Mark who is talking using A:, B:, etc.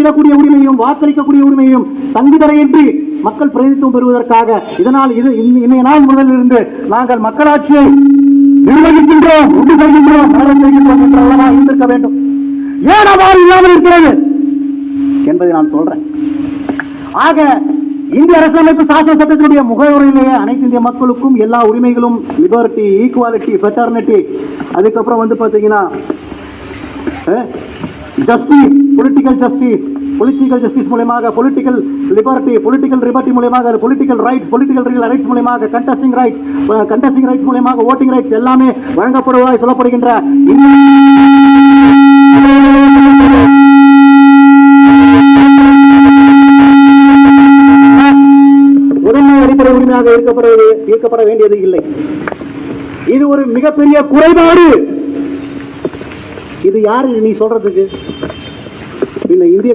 A: ஓட்டிடக்கூடிய உரிமையும் வாக்களிக்கக்கூடிய உரிமையும் தங்குதடையின்றி மக்கள் பிரதிநிதித்துவம் பெறுவதற்காக இதனால் இன்றைய நாள் முதலிலிருந்து நாங்கள் மக்களாட்சியை நிர்வகிக்கின்றோம், உண்டு செய்கின்றோம், செய்கின்றோம் என்றெல்லாம் இருந்திருக்க வேண்டும். ஏன் அவ்வாறு இல்லாமல் இருக்கிறது என்பதை நான் சொல்றேன். ஆக இந்திய அரசியலமைப்பு சாசன சட்டத்தினுடைய முகவரியிலேயே அனைத்து இந்திய மக்களுக்கும் எல்லா உரிமைகளும், லிபர்ட்டி, ஈக்குவாலிட்டி, பெட்டர்னிட்டி, அதுக்கப்புறம் பாத்தீங்கன்னா ஜஸ்டிஸ், பொலிட்டிக்கல் ஜஸ்டிஸ் மூலமாக, பொலிட்டிக்கல் லிபர்ட்டி மூலமாக, பொலிட்டிக்கல் ரைட்ஸ் மூலமாக, கண்டஸ்டிங் ரைட்ஸ் மூலமாக, ஓட்டிங் ரைட்ஸ் எல்லாமே வழங்கப்படுவதாய் சொல்லப்படுகின்ற முதன்மை அடிப்படை உரிமையாக ஈர்க்கப்பட வேண்டியது இல்லை. இது ஒரு மிகப்பெரிய குறைபாடு. இது யாரு நீ சொல்றதுக்கு? இந்த இந்திய